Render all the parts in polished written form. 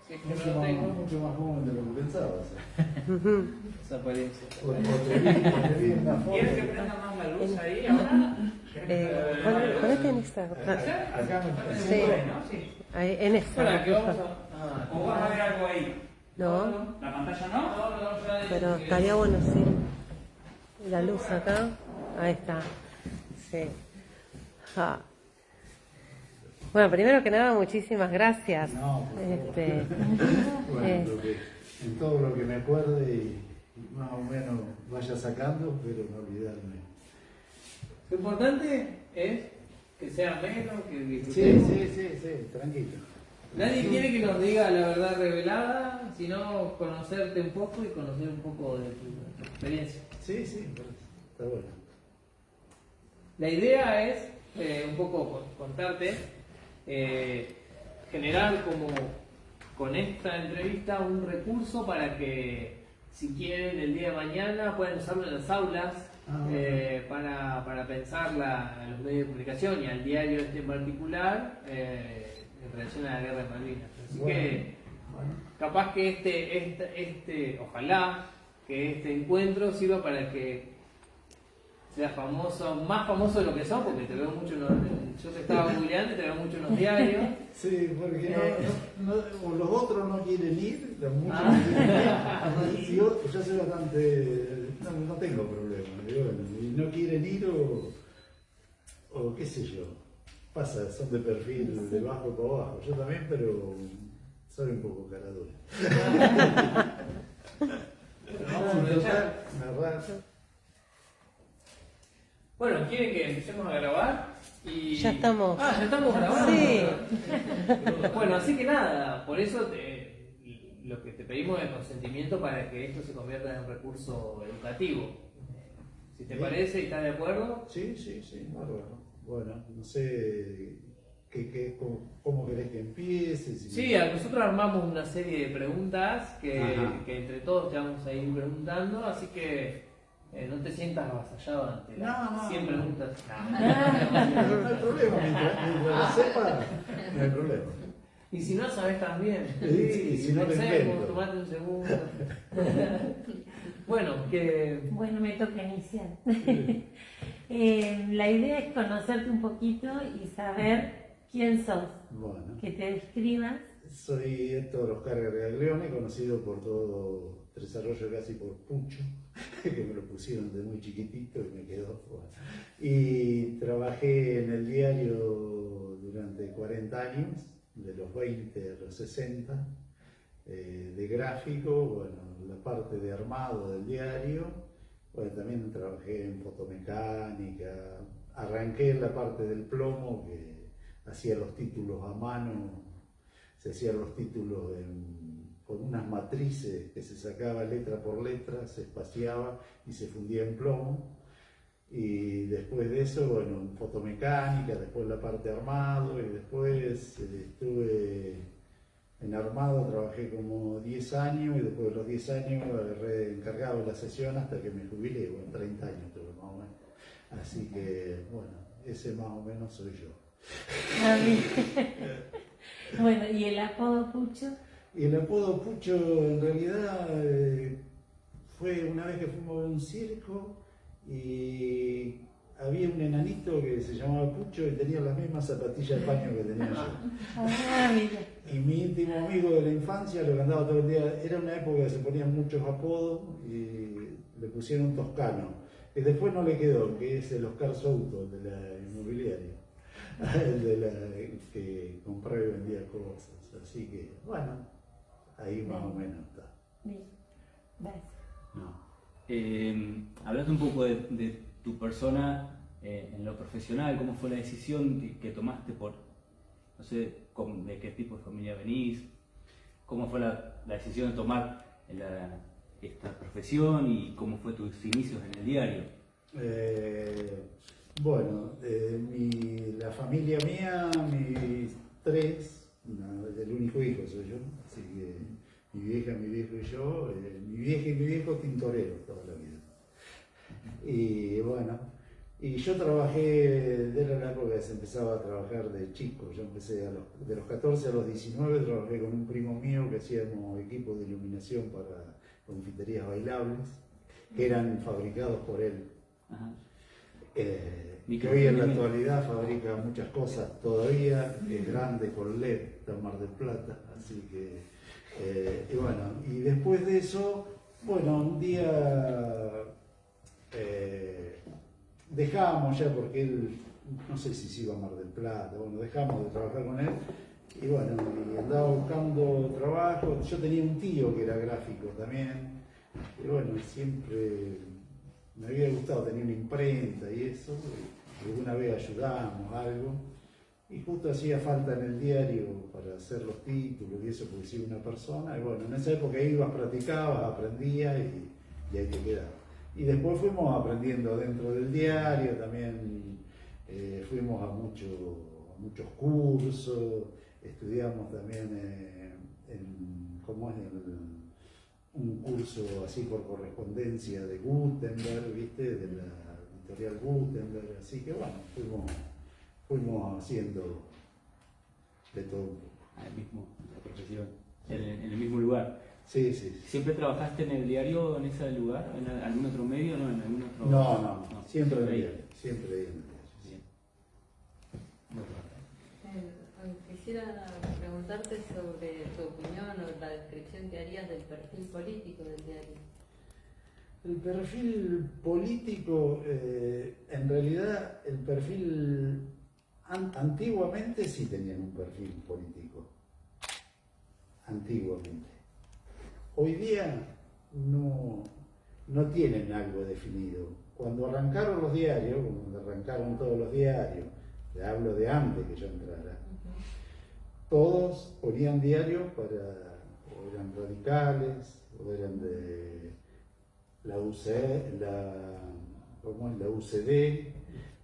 Si es que no lo tengo. Mucho más joven de lo que pensabas. Esa apariencia. O te vi en una foto. ¿Quieres que prenda más la luz ahí ahora? Ponete en esta. Acá me Sí. Sí. Ahí, en esta. Espera, que vamos a... ¿O vas a ver algo ahí? No, ¿La pantalla no? No, ya pero estaría bueno, sí. La luz acá. Ahí está. Sí. Ah. Bueno, primero que nada, muchísimas gracias. No, por favor. Bueno, en todo lo que me acuerde y más o menos vaya sacando, pero no olvidarme. Lo importante es que sea menos, que Sí, disfrutemos. sí, tranquilo. Nadie quiere que nos diga la verdad revelada, sino conocerte un poco y conocer un poco de tu experiencia. Sí, está bueno. La idea es un poco contarte, generar como con esta entrevista un recurso para que si quieren el día de mañana puedan usarlo en las aulas para pensar a los medios de comunicación y al diario este en particular en relación a la guerra de Malvinas. Así que capaz que ojalá que este encuentro sirva para que seas famoso, más famoso de lo que son, porque te veo mucho yo te estaba googleando y te veo mucho en los diarios. Sí, porque o los otros no quieren ir, los muchos no quieren ir. Si yo soy bastante, no tengo problema, y no quieren ir o qué sé yo, pasa, son de perfil de bajo para abajo, yo también, pero soy un poco cara dura. Vamos a aprovechar. Me Bueno, ¿quieren que empecemos a grabar? Ya estamos. Ah, ya estamos grabando. Sí. Bueno, así que nada, por eso lo que te pedimos es consentimiento para que esto se convierta en un recurso educativo. Si te parece y estás de acuerdo. Sí, bárbaro. Bueno, no sé cómo querés que empiece. Sí, nosotros armamos una serie de preguntas que entre todos te vamos a ir preguntando, así que no te sientas avasallado ante las 100 preguntas. No hay problema, mientras lo sepa, no hay problema. Y si no sabes también, Sí, si no lo invento. tomate un segundo. Bueno, que... Bueno, me toca iniciar. La idea es conocerte un poquito y saber quién sos, Bueno, que te describas. soy Héctor Oscar Gargaglione, conocido por todo Tres Arroyos, casi por Pucho, que me lo pusieron de muy chiquitito y me quedó. Bueno. Y trabajé en el diario durante 40 años, de los 20 a los 60, de gráfico, bueno, la parte de armado del diario, bueno, también trabajé en fotomecánica, arranqué en la parte del plomo, que hacía los títulos a mano, se hacían los títulos con unas matrices que se sacaba letra por letra, se espaciaba y se fundía en plomo. Y después de eso, bueno, en fotomecánica, después la parte armado, y después estuve en armado, trabajé como 10 años, y después de los 10 años agarré encargado de la sesión hasta que me jubilé, bueno, 30 años tuve más o menos. Así que, bueno, ese más o menos soy yo. Bueno, ¿y el apodo Pucho? Y el apodo Pucho en realidad fue una vez que fuimos a un circo y había un enanito que se llamaba Pucho y tenía las mismas zapatillas de paño que tenía yo. Ah, mira. Y mi íntimo amigo de la infancia lo que andaba todo el día, era una época que se ponían muchos apodos y le pusieron Toscano. Y después no le quedó, que es el Oscar Souto de la inmobiliaria, el que compraba y vendía cosas. Así que, bueno, ahí más o menos está. Bien, gracias. No. Hablate un poco de tu persona en lo profesional, cómo fue la decisión que tomaste por, no sé, de qué tipo de familia venís, cómo fue la decisión de tomar esta profesión y cómo fue tus inicios en el diario. Bueno, la familia mía, mis tres, el único hijo soy yo, así que mi vieja, mi viejo y yo, mi vieja y mi viejo tintoreros toda la vida. Y bueno, Y yo trabajé, de la época que se empezaba a trabajar de chico, yo empecé de los 14 a los 19, trabajé con un primo mío que hacíamos equipos de iluminación para confiterías bailables, que eran fabricados por él. Ajá. Que hoy en la actualidad fabrica muchas cosas todavía, es grande con LED, está en Mar del Plata, así que, y bueno, y después de eso, bueno, un día dejamos ya porque él, no sé si se iba a Mar del Plata, bueno, dejamos de trabajar con él, y bueno, y andaba buscando trabajo, yo tenía un tío que era gráfico también, y bueno, siempre me había gustado tener una imprenta y eso, y alguna vez ayudamos algo, y justo hacía falta en el diario para hacer los títulos y eso, porque si una persona, y bueno, en esa época ibas, practicabas, aprendías y ahí te quedabas. Y después fuimos aprendiendo dentro del diario, también fuimos a muchos cursos, estudiamos también ¿cómo es? Un curso así por correspondencia de Gutenberg, ¿viste? De la editorial Gutenberg, así que bueno, fuimos haciendo de todo un poco. La profesión, en el mismo lugar. Sí, sí. ¿Siempre trabajaste en el diario en ese lugar? ¿En algún otro medio? ¿No? ¿En algún otro...? No, siempre en el diario, siempre ahí en el diario. Bien. Quisiera preguntarte sobre tu opinión o la descripción que harías del perfil político del diario. El perfil político, en realidad, el perfil, antiguamente sí tenían un perfil político, antiguamente. Hoy día no tienen algo definido. Cuando arrancaron los diarios, cuando arrancaron todos los diarios, te hablo de antes que yo entrara, todos ponían diarios o eran radicales, o eran de la UCD,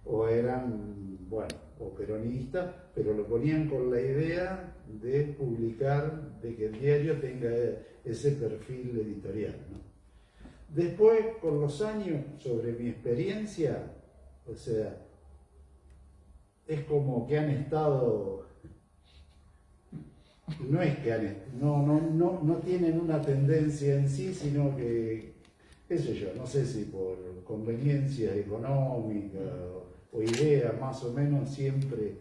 o eran, bueno, o peronistas, pero lo ponían con la idea de publicar, de que el diario tenga ese perfil editorial, ¿no? Después, con los años, sobre mi experiencia, o sea, es como que han estado, no es que no tienen una tendencia en sí, sino que, qué sé yo, no sé si por conveniencia económica o idea, más o menos siempre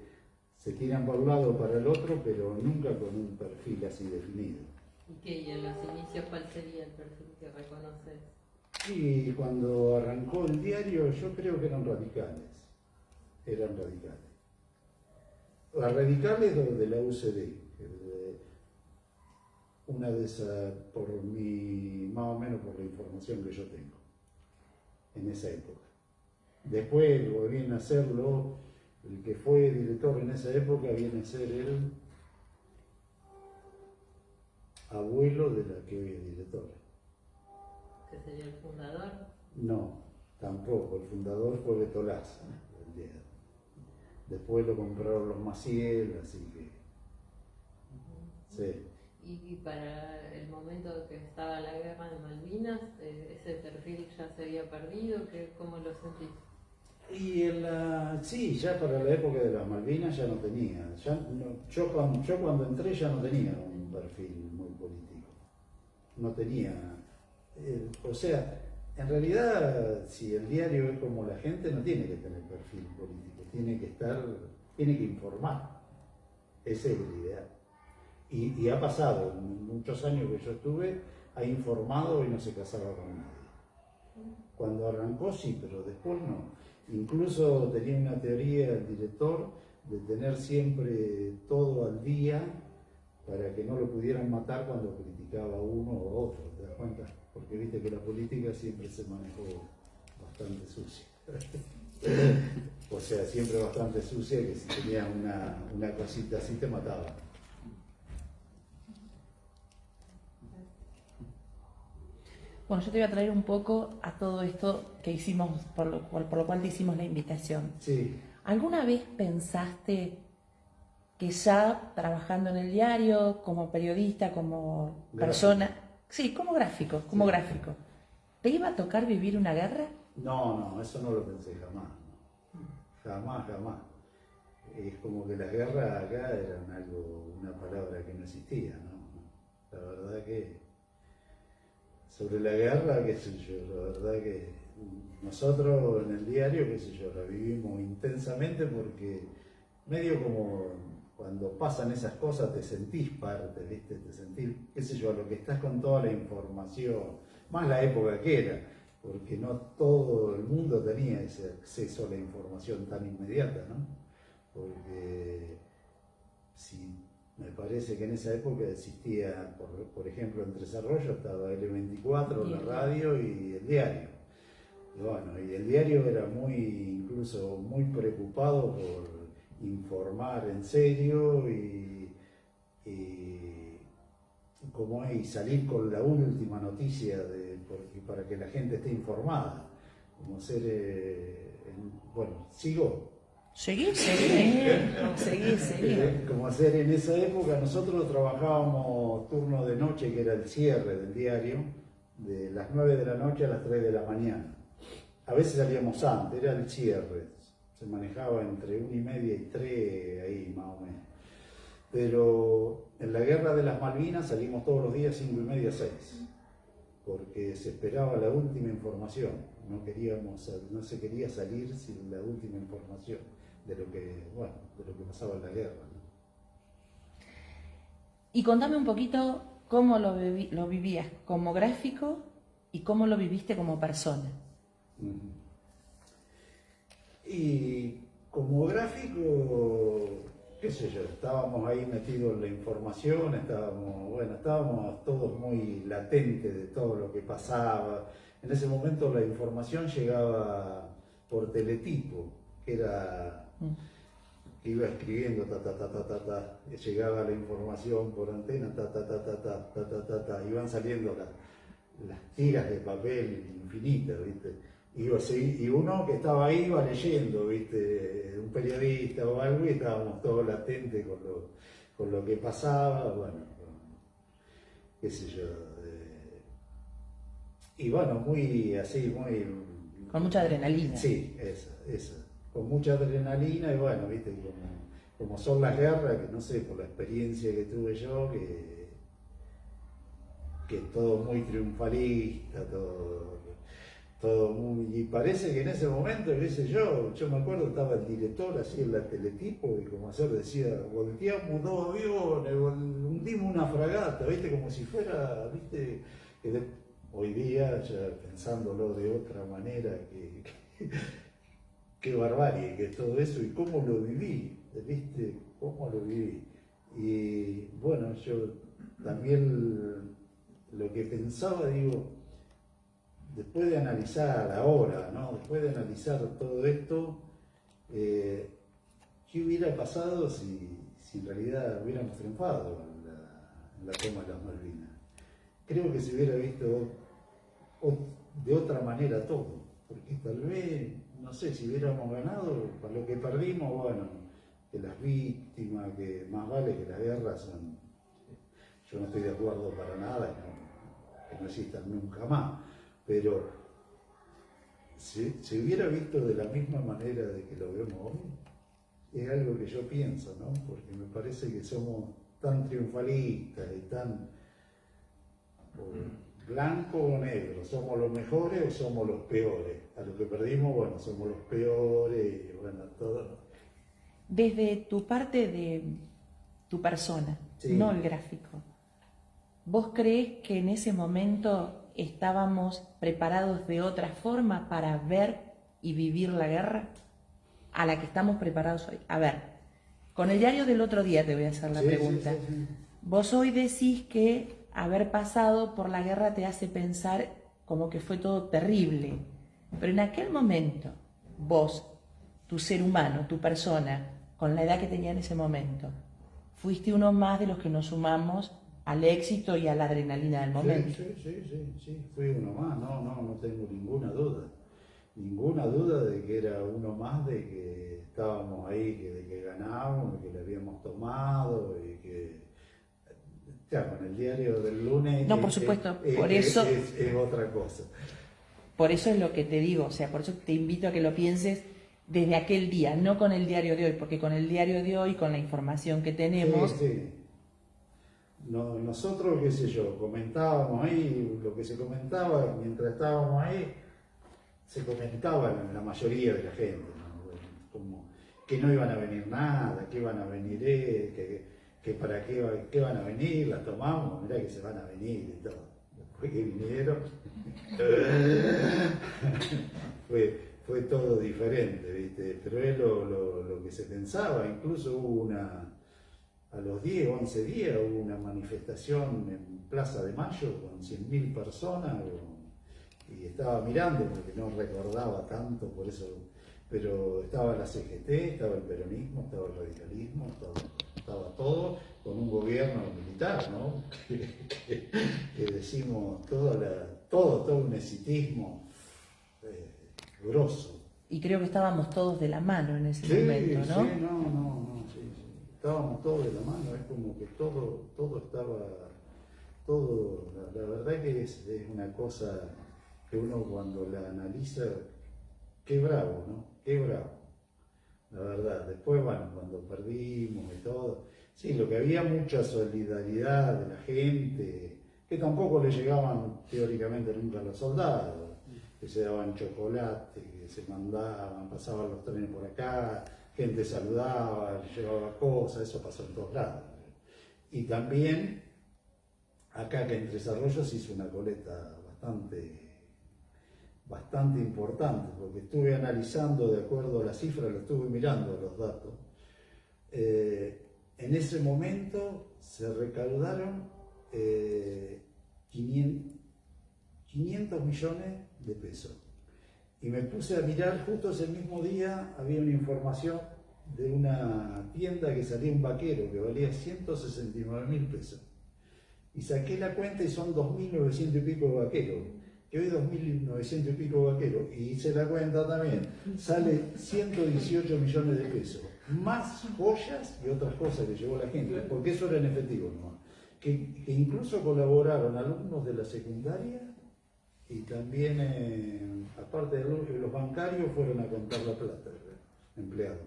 se tiran para un lado o para el otro, pero nunca con un perfil así definido. ¿Y en los inicios cuál sería el perfil que reconoces? Y cuando arrancó el diario, yo creo que eran radicales. Las radicales de la UCD, una de esas, más o menos por la información que yo tengo, en esa época. Después viene a serlo, el que fue director en esa época viene a ser el abuelo de la que hoy es directora. ¿Que sería el fundador? No, tampoco, el fundador fue Beto Laza, el diario. Después lo compraron los Maciel, así que... Sí. Y para el momento que estaba la guerra de Malvinas, ¿ese perfil ya se había perdido? ¿Cómo lo sentís? Y sí, ya para la época de las Malvinas ya no tenía. Yo cuando entré ya no tenía un perfil muy político. No tenía... o sea, en realidad, si el diario es como la gente, no tiene que tener perfil político. Tiene que informar. Ese es el ideal. Y ha pasado, en muchos años que yo estuve, ha informado y no se casaba con nadie. Cuando arrancó sí, pero después no. Incluso tenía una teoría el director de tener siempre todo al día para que no lo pudieran matar cuando criticaba a uno o otro, ¿te das cuenta? Porque viste que la política siempre se manejó bastante sucia. O sea, siempre bastante sucia, que si tenía una cosita así te mataba. Bueno, yo te voy a traer un poco a todo esto que hicimos, por lo cual te hicimos la invitación. Sí. ¿Alguna vez pensaste que ya trabajando en el diario, como periodista, como persona, sí, como gráfico, Sí. ¿te iba a tocar vivir una guerra? No, eso no lo pensé jamás. Jamás, jamás. Es como que las guerras acá eran una palabra que no existía, ¿no? La verdad que sobre la guerra, qué sé yo, la verdad que nosotros en el diario, qué sé yo, la vivimos intensamente porque medio como cuando pasan esas cosas te sentís parte, ¿viste? Te sentís, qué sé yo, a lo que estás con toda la información, más la época que era, porque no todo el mundo tenía ese acceso a la información tan inmediata, ¿no? Porque si me parece que en esa época existía, por ejemplo, en Tres Arroyos estaba L24, la radio y el diario. Y bueno, y el diario era incluso muy preocupado por informar en serio y salir con la última noticia para que la gente esté informada. Como ser, bueno, sigo. Seguí. Como hacer en esa época, nosotros trabajábamos turno de noche, que era el cierre del diario, de las 9 de la noche a las 3 de la mañana. A veces salíamos antes, era el cierre, se manejaba entre 1:30 y 3, ahí más o menos. Pero en la guerra de las Malvinas salimos todos los días 5:30, 6, porque se esperaba la última información, no se quería salir sin la última información de lo que pasaba en la guerra, ¿no? Y contame un poquito cómo lo vivías como gráfico y cómo lo viviste como persona. Y como gráfico, qué sé yo, estábamos ahí metidos en la información, estábamos todos muy latentes de todo lo que pasaba. En ese momento la información llegaba por teletipo, que era que iba escribiendo llegaba la información por antena, iban saliendo las tiras de papel infinitas, ¿viste? Y uno que estaba ahí iba leyendo, ¿viste? Un periodista o algo, y estábamos todos latentes con lo que pasaba, qué sé yo. Y bueno, muy así, muy... Con mucha adrenalina. Sí, esa. Con mucha adrenalina y bueno, ¿viste? Como son las guerras, que no sé, por la experiencia que tuve yo, que todo muy triunfalista, todo muy... Y parece que en ese momento, qué sé yo me acuerdo, estaba el director así en la teletipo y como hacer decía, volteamos 2 aviones, hundimos una fragata, ¿viste? Como si fuera, ¿viste? Hoy día, ya pensándolo de otra manera, qué barbarie, que todo eso y cómo lo viví, ¿viste? Cómo lo viví. Y bueno, yo también lo que pensaba, digo, después de analizar ahora, ¿no? Después de analizar todo esto, ¿qué hubiera pasado si en realidad hubiéramos triunfado en la toma de las Malvinas? Creo que se hubiera visto de otra manera todo, porque tal vez, no sé, si hubiéramos ganado, para lo que perdimos, bueno, que las víctimas, que más vale que las guerras son, yo no estoy de acuerdo para nada, que no existan nunca más, pero se hubiera visto de la misma manera de que lo vemos hoy, es algo que yo pienso, ¿no? Porque me parece que somos tan triunfalistas y tan blanco o negro, ¿somos los mejores o somos los peores? A lo que perdimos, bueno, somos los peores, y bueno, todo. Desde tu parte de tu persona, sí, no el gráfico, ¿vos crees que en ese momento estábamos preparados de otra forma para ver y vivir la guerra a la que estamos preparados hoy? A ver, con el diario del otro día te voy a hacer la pregunta. Sí. Vos hoy decís que haber pasado por la guerra te hace pensar como que fue todo terrible, pero en aquel momento, vos, tu ser humano, tu persona, con la edad que tenía en ese momento, fuiste uno más de los que nos sumamos al éxito y a la adrenalina del momento. Sí, fui uno más, no tengo ninguna duda de que era uno más, de que estábamos ahí, de que ganábamos, de que le habíamos tomado, y que ya con el diario del lunes... No, por supuesto, por eso... Es otra cosa. Por eso es lo que te digo, o sea, por eso te invito a que lo pienses desde aquel día, no con el diario de hoy, porque con el diario de hoy, con la información que tenemos... Sí. No, nosotros, qué sé yo, comentábamos ahí, lo que se comentaba mientras estábamos ahí, se comentaba en la mayoría de la gente, ¿no? Como que no iban a venir nada, que iban a venir, que para qué van a venir, las tomamos, mirá que se van a venir y todo. Después que vinieron, fue todo diferente, ¿viste? Pero es lo que se pensaba, incluso hubo a los 10, 11 días hubo una manifestación en Plaza de Mayo con 100.000 personas y estaba mirando porque no recordaba tanto, por eso, pero estaba la CGT, estaba el peronismo, estaba el radicalismo, estaba todo con un gobierno militar, ¿no? que decimos todo un exitismo grosso. Y creo que estábamos todos de la mano en ese momento, ¿no? Sí, no, sí. Estábamos todos de la mano, es como que todo estaba, la verdad que es una cosa que uno cuando la analiza, qué bravo, ¿no? Qué bravo, la verdad. Después, bueno, cuando perdimos y todo, sí, lo que había mucha solidaridad de la gente, que tampoco le llegaban teóricamente nunca a los soldados, que se daban chocolate, que se mandaban, pasaban los trenes por acá, gente saludaba, llevaba cosas, eso pasó en todos lados. Y también, acá que en Tres Arroyos hizo una coleta bastante importante, porque estuve analizando de acuerdo a las cifras, lo estuve mirando los datos. En ese momento se recaudaron 500 millones de pesos. Y me puse a mirar, justo ese mismo día había una información de una tienda que salía un vaquero que valía 169.000 pesos. Y saqué la cuenta y son 2.900 y pico vaqueros. Que hoy 2.900 y pico vaqueros. Y hice la cuenta también. Sale 118 millones de pesos. Más joyas y otras cosas que llevó la gente. Porque eso era en efectivo, ¿no? Que incluso colaboraron alumnos de la secundaria. Y también, aparte de los bancarios, fueron a contar la plata, empleados.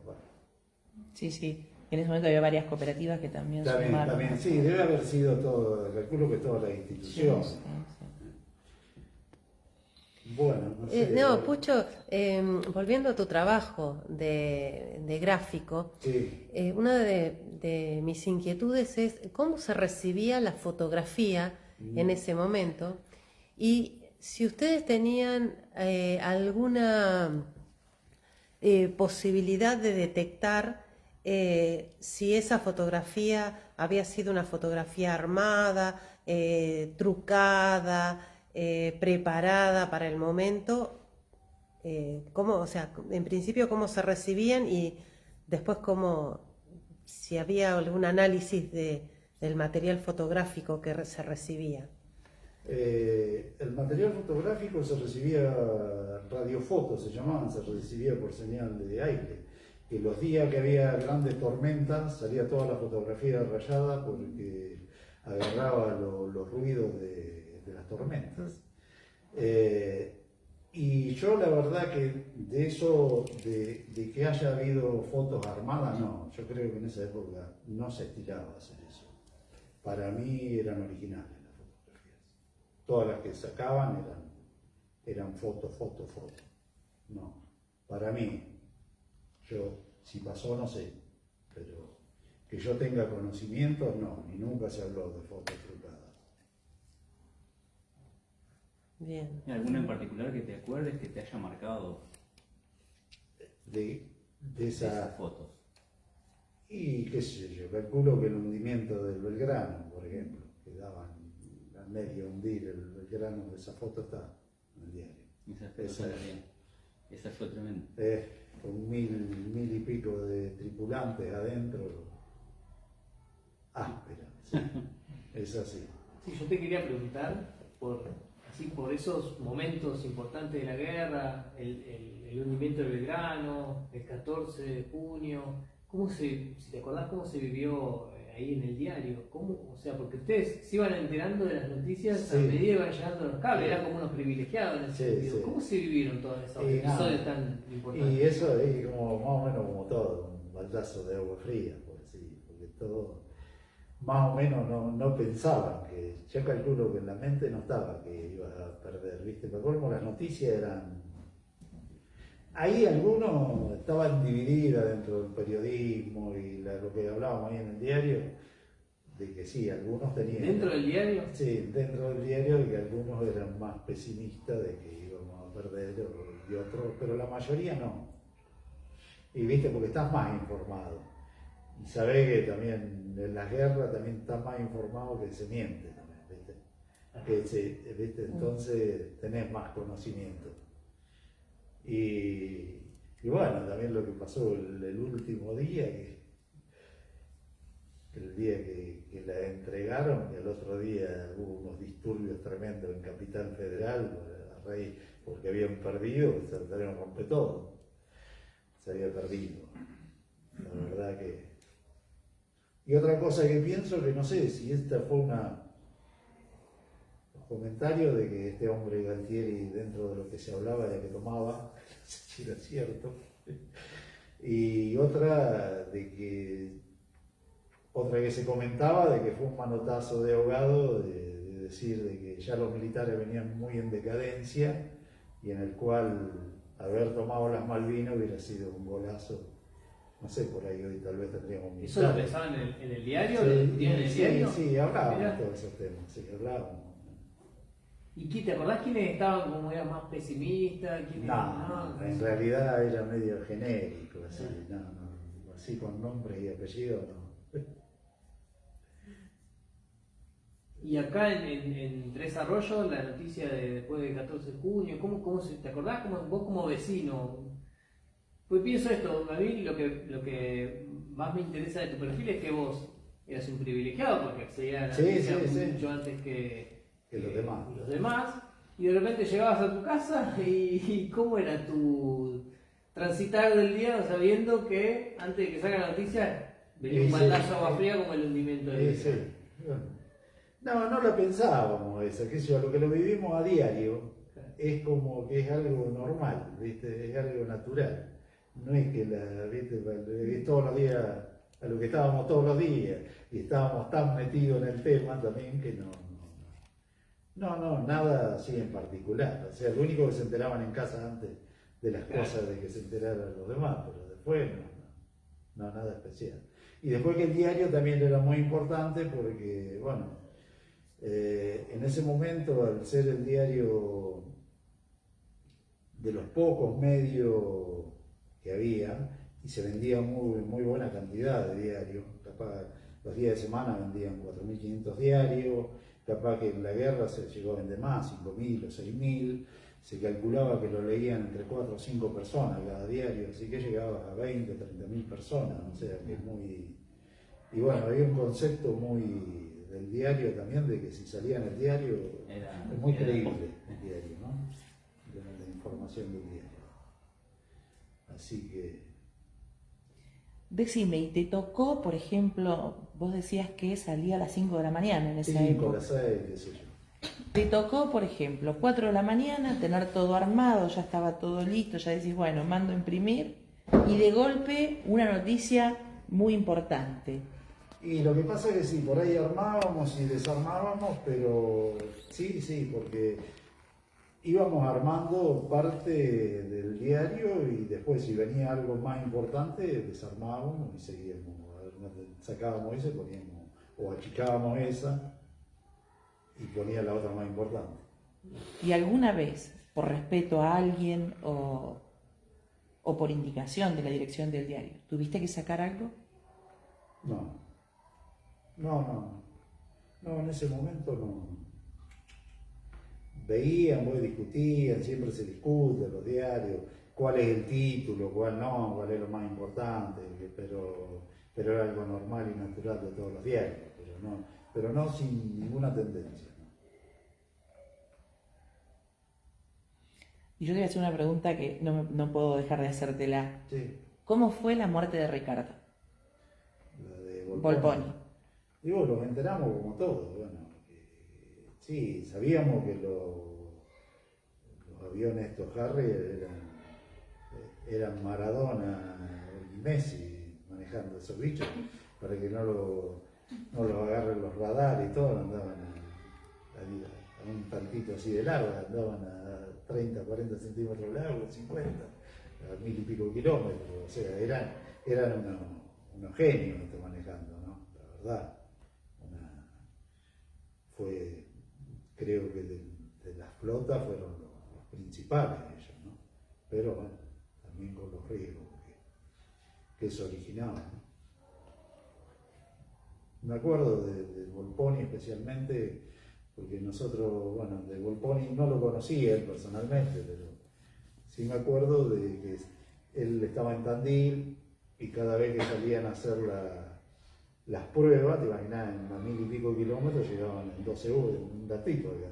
Sí. En ese momento había varias cooperativas que también sumaron. También, sí, debe haber sido todo, calculo que toda la institución. Sí. Bueno, no sé. Pucho, volviendo a tu trabajo de gráfico, Sí. Una de mis inquietudes es cómo se recibía la fotografía en ese momento y si ustedes tenían alguna posibilidad de detectar si esa fotografía había sido una fotografía armada, trucada, preparada para el momento, o sea, en principio cómo se recibían y después si había algún análisis del material fotográfico que se recibía. El material fotográfico se recibía, radiofotos se llamaban, se recibía por señal de aire. Que los días que había grandes tormentas salía toda la fotografía rayada porque agarraba los ruidos de las tormentas. Y yo la verdad que de eso, de que haya habido fotos armadas, no, yo creo que en esa época no se estilaba hacer eso. Para mí eran originales las fotografías. Todas las que sacaban eran foto. No, para mí, si pasó no sé, pero que yo tenga conocimiento, no, ni nunca se habló de fotos trucadas. Bien. ¿Alguna en particular que te acuerdes que te haya marcado De esas fotos? Y qué sé yo, calculo que el hundimiento del Belgrano, por ejemplo, que daban a medio hundir el Belgrano, esa foto está en el diario. Esa fue tremenda. Con mil y pico de tripulantes adentro, áspera, sí. Es así. Sí, yo te quería preguntar por esos momentos importantes de la guerra, el hundimiento del Belgrano, el 14 de junio, si te acordás cómo se vivió ahí en el diario, o sea, porque ustedes se iban enterando de las noticias a medida que iban llegando los cables, eran como unos privilegiados en ese sentido. ¿Cómo se vivieron todos esos episodios tan importantes? Y eso es como más o menos como todo, un baldazo de agua fría, porque todo, más o menos no pensaban que, yo calculo que en la mente no estaba que iba a perder, ¿viste? Pero como las noticias eran... Ahí algunos estaban divididos dentro del periodismo y lo que hablábamos ahí en el diario, de que sí, algunos tenían... ¿Dentro del diario? Sí, dentro del diario, y que algunos eran más pesimistas de que íbamos a perder y otros, pero la mayoría no. Y viste, porque estás más informado. Y sabés que también en las guerras también estás más informado que se miente también, ¿viste? ¿Viste? Entonces tenés más conocimiento. Y bueno, también lo que pasó el último día, el día que la entregaron, que el otro día hubo unos disturbios tremendos en Capital Federal, a raíz, porque habían perdido, se trataron de romper todo. Se había perdido. La verdad que... Y otra cosa que pienso, que no sé si esta fue comentario de que este hombre Galtieri, dentro de lo que se hablaba de que tomaba, no sé si era cierto, y otra que se comentaba de que fue un manotazo de ahogado, de decir de que ya los militares venían muy en decadencia y en el cual haber tomado las Malvinas hubiera sido un golazo. No sé, por ahí hoy tal vez tendríamos un... ¿Eso lo pensaban en el diario? Sí, ¿Lo discutían en el diario? Sí, hablábamos de todos esos temas, sí, hablábamos. ¿Y te acordás quiénes estaban como eran más pesimistas? No, en realidad era medio genérico, así, así con nombre y apellido, no. Y acá en Tres Arroyos, la noticia de después del 14 de junio, ¿te acordás vos como vecino? Pues pienso esto, a mí lo que más me interesa de tu perfil es que vos eras un privilegiado porque accedías a la noticia mucho antes que los demás, y de repente llegabas a tu casa y ¿cómo era tu transitar del día sabiendo que antes de que salga la noticia venía un baldazo de agua fría como el hundimiento de No la pensábamos esa, que yo, lo que lo vivimos a diario es como que es algo normal, ¿viste? Es algo natural. No es que es todos los días, a lo que estábamos todos los días, y estábamos tan metidos en el tema también que nada así en particular. O sea, lo único que se enteraban en casa antes de las cosas de que se enteraran los demás, pero después nada especial. Y después que el diario también era muy importante porque, bueno, en ese momento, al ser el diario de los pocos medios que había, y se vendía muy buena cantidad de diarios, capaz los días de semana vendían 4.500 diarios, capaz que en la guerra se llegó a vender más, 5.000 o 6.000, se calculaba que lo leían entre 4 o 5 personas cada diario, así que llegaba a 20 o 30.000 personas, o sea que es muy... Y bueno, había un concepto muy del diario también, de que si salía en el diario, es muy creíble el diario, ¿no? La información del diario. Así que... Decime, ¿y te tocó, por ejemplo, vos decías que salía a las 5 de la mañana en esa época? 5, las 6, qué sé yo. Te tocó, por ejemplo, 4 de la mañana, tener todo armado, ya estaba todo listo, ya decís, bueno, mando a imprimir, y de golpe una noticia muy importante. Y lo que pasa es que sí, por ahí armábamos y desarmábamos, pero sí, porque íbamos armando parte del diario y después si venía algo más importante, desarmábamos y seguíamos. Sacábamos esa y poníamos, o achicábamos esa y ponía la otra más importante. ¿Y alguna vez, por respeto a alguien o por indicación de la dirección del diario, tuviste que sacar algo? No, en ese momento no. Veían, discutían, siempre se discute en los diarios, cuál es el título, cuál es lo más importante, pero era algo normal y natural de todos los diarios, pero no sin ninguna tendencia. Y yo te voy a hacer una pregunta que no puedo dejar de hacértela. Sí. ¿Cómo fue la muerte de Ricardo? Volponi. Y bueno, nos enteramos como todos, bueno, sí, sabíamos que los aviones estos Harrier eran Maradona y Messi manejando esos bichos, para que no los agarren los radares y todo, andaban a un tantito así de largo, andaban a 30, 40 centímetros de largo, 50, a 1000 y pico kilómetros, o sea, eran unos genios manejando, ¿no? La verdad. Creo que de las flotas fueron los principales ellos, ¿no? Pero bueno, también con los riesgos que eso originaba, ¿no? Me acuerdo de Volponi especialmente, porque nosotros, bueno, de Volponi no lo conocía él personalmente, pero sí me acuerdo de que él estaba en Tandil y cada vez que salían a hacer las pruebas, te imaginas, en 1000 y pico kilómetros llegaban en 12 horas, un ratito acá,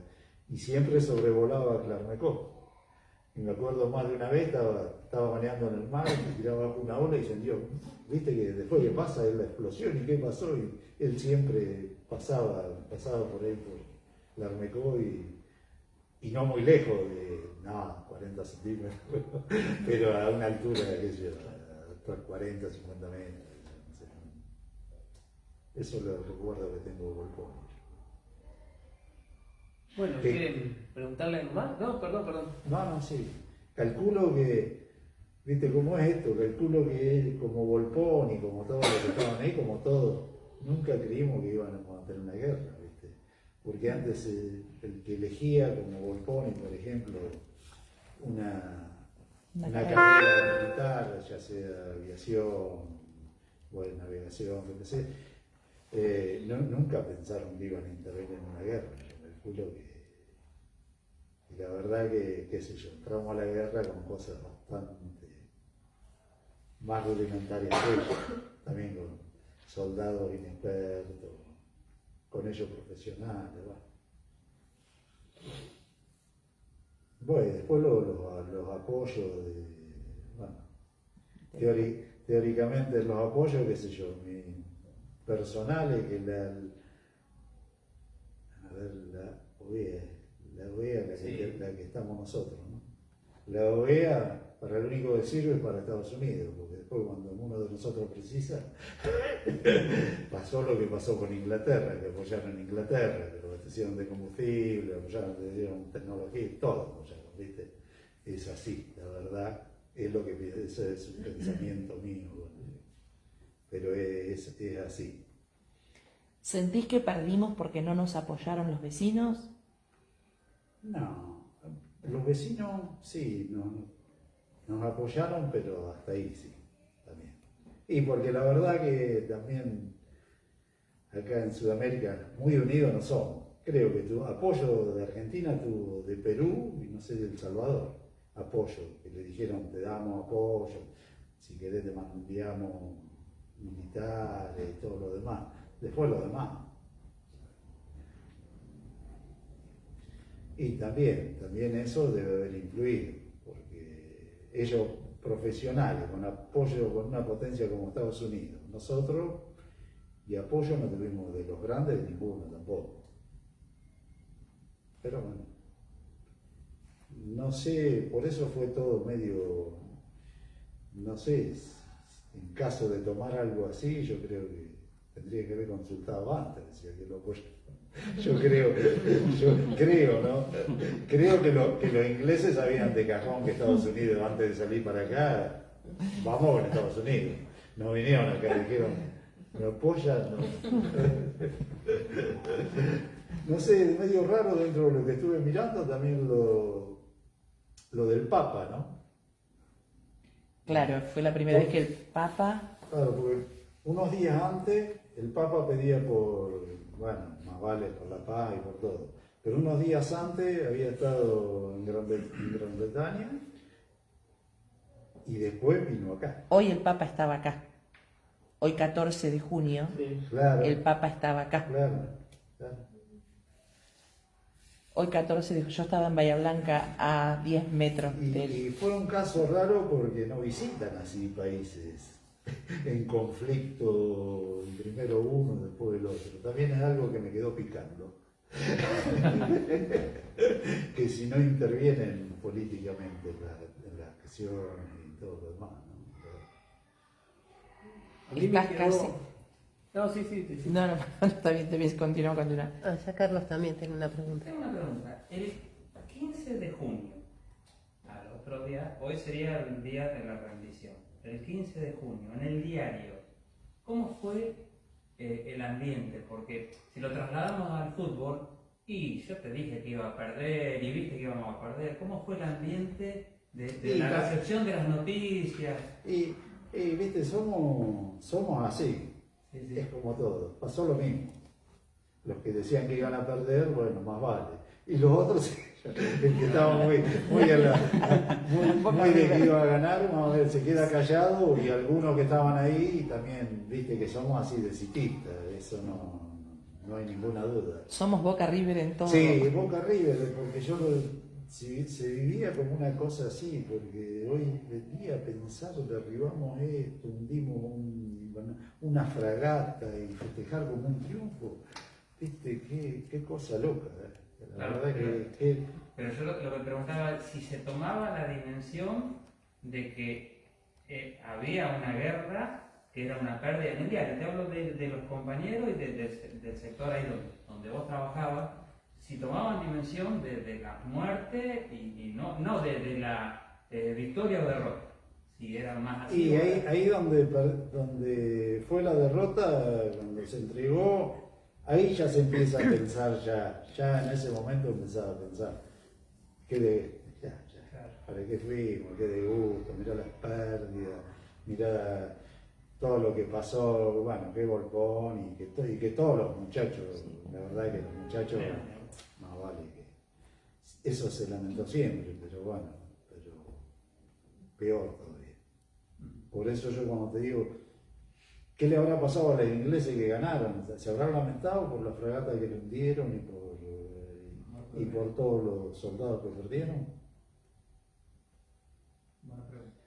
y siempre sobrevolaba Clarmecó. Y me acuerdo más de una vez, estaba manejando en el mar, y tiraba bajo una ola y sentía, viste que después que pasa es la explosión, ¿y qué pasó? Y él siempre pasaba por ahí, por Clarmecó, y no muy lejos de, 40 centímetros, pero a una altura, qué sé yo, a 40, 50 metros. Eso es el recuerdo que tengo de Volponi. Bueno, ¿quieren preguntarle algo más? No, perdón. No, sí. Calculo que, ¿viste cómo es esto? Calculo que él, como Volponi, como todos los que estaban ahí, como todos, nunca creímos que iban a tener una guerra, ¿viste? Porque antes el que elegía, como Volponi, por ejemplo, una carrera militar, ya sea aviación, bueno, navegación, lo que sea, nunca pensaron que iban a intervenir en una guerra. Calculo y la verdad que, qué sé yo, entramos a la guerra con cosas bastante más rudimentarias que ellos, también con soldados inexpertos, con ellos profesionales. Bueno, después los apoyos teóricamente los apoyos, qué sé yo, personales, que la OEA, la que estamos nosotros, ¿no? La OEA, para lo único que sirve es para Estados Unidos, porque después cuando uno de nosotros precisa, pasó lo que pasó con Inglaterra, que apoyaron a Inglaterra, que lo abastecieron de combustible, le dieron tecnología y todo apoyaron, ¿viste? Es así, la verdad, es lo que ese es un pensamiento mío, pero es así. ¿Sentís que perdimos porque no nos apoyaron los vecinos? No, los vecinos sí, nos apoyaron, pero hasta ahí sí, también. Y porque la verdad que también acá en Sudamérica muy unidos no somos. Creo que tu apoyo de Argentina tuvo de Perú y no sé de El Salvador. Apoyo, que le dijeron te damos apoyo, si querés te enviamos militares y todo lo demás. Después lo demás. Y también eso debe haber influido, porque ellos profesionales, con apoyo con una potencia como Estados Unidos, nosotros, y apoyo no tuvimos de los grandes de ninguno tampoco. Pero bueno, no sé, por eso fue todo medio, no sé, en caso de tomar algo así, yo creo que tendría que haber consultado antes, decía que lo apoyo. Yo creo, ¿no? Creo que los ingleses sabían de cajón que Estados Unidos, antes de salir para acá, vamos con Estados Unidos. No vinieron acá y dijeron, ¿me apoyan? No sé, medio raro dentro de lo que estuve mirando también lo del Papa, ¿no? Claro, fue la primera vez que el Papa... Claro, porque unos días antes el Papa pedía más vale por la paz y por todo. Pero unos días antes había estado en Gran Bretaña y después vino acá. Hoy el Papa estaba acá. Hoy 14 de junio, Sí. Claro, el Papa estaba acá. claro. Hoy 14 de junio, yo estaba en Bahía Blanca a 10 metros del... Y fue un caso raro porque no visitan así países en conflicto, primero uno, después el otro. También es algo que me quedó picando. Que si no intervienen políticamente en las acciones y todo lo demás, ¿no? A mí me Estás quedó... casi... No, sí, sí. No, está bien, continúa. Ah, ya Carlos también tiene una pregunta. Tengo una pregunta. El 15 de junio, al otro día, hoy sería el día de la rendición. El 15 de junio, en el diario, ¿cómo fue el ambiente? Porque si lo trasladamos al fútbol, y yo te dije que iba a perder, y viste que íbamos a perder, ¿cómo fue el ambiente de la recepción de las noticias? Y viste, somos así. Sí, sí. Es como todo, pasó lo mismo. Los que decían que iban a perder, bueno, más vale. Y los otros, el que estaba muy de que iba a ganar, vamos a ver, se queda callado, y algunos que estaban ahí también, viste que somos así de citistas, eso no hay ninguna duda. Somos Boca River en todo. Sí, Boca River, porque se vivía como una cosa así, porque hoy en día pensar, derribamos esto, hundimos una fragata y festejar como un triunfo, viste, qué cosa loca, ¿eh? La Claro, verdad que pero yo lo que preguntaba, si se tomaba la dimensión de que había una guerra, que era una pérdida en el diario. Te hablo de los compañeros y del sector ahí donde vos trabajabas, si tomaban dimensión de la muerte y no de la victoria o derrota, si era más así. y ahí donde fue la derrota, cuando se entregó, ahí ya se empieza a pensar, ya en ese momento empezaba a pensar, Claro. ¿para qué fuimos? Qué de gusto, mirá las pérdidas, mirá todo lo que pasó, bueno, qué volcón, y que todos los muchachos, la verdad que los muchachos, más vale que eso se lamentó siempre, pero bueno, peor todavía. Por eso yo cuando te digo, ¿qué le habrá pasado a los ingleses que ganaron? ¿Se habrán lamentado por la fragata que le hundieron y por todos los soldados que perdieron? Buena pregunta.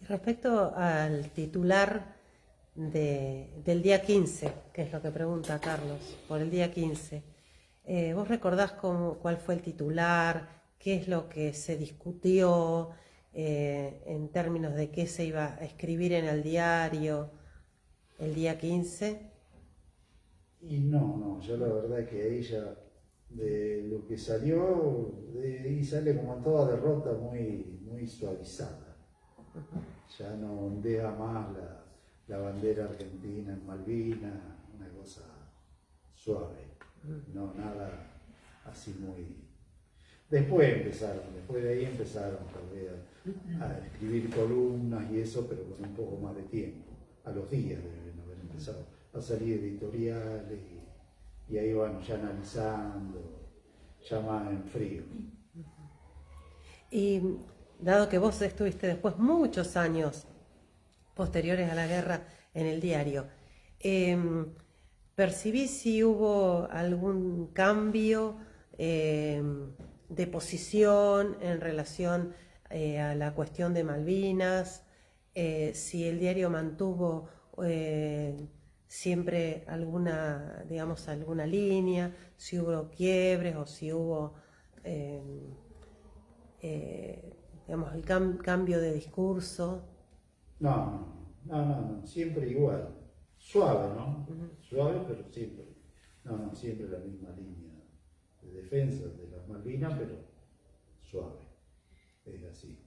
Y respecto al titular del día 15, que es lo que pregunta Carlos, por el día 15, ¿vos recordás cuál fue el titular? ¿Qué es lo que se discutió en términos de qué se iba a escribir en el diario el día 15? Y no, yo la verdad es que ahí ya, de lo que salió, de ahí sale como toda derrota muy suavizada. Ya no ondea más la bandera argentina en Malvinas, una cosa suave, no nada así muy... Después de ahí empezaron tal vez a escribir columnas y eso, pero con un poco más de tiempo. A los días deben haber empezado a salir editoriales y ahí bueno, ya analizando, ya más en frío. Y dado que vos estuviste después muchos años posteriores a la guerra en el diario, ¿percibís si hubo algún cambio de posición en relación a la cuestión de Malvinas? Si el diario mantuvo siempre alguna línea, si hubo quiebres o si hubo el cambio de discurso. No, siempre igual. Suave, ¿no? Suave, pero siempre. Siempre la misma línea de defensa de las Malvinas, pero suave. Es así.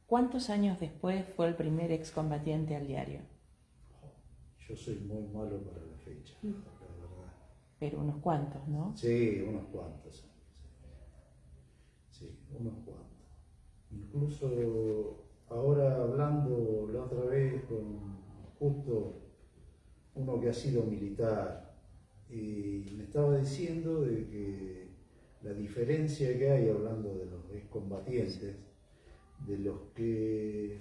¿Cuántos años después fue el primer excombatiente al diario? Yo soy muy malo para la fecha, la verdad. Pero unos cuantos, ¿no? Sí, unos cuantos. Sí, unos cuantos. Incluso ahora hablando la otra vez con justo uno que ha sido militar y me estaba diciendo de que la diferencia que hay, hablando de los excombatientes, de los que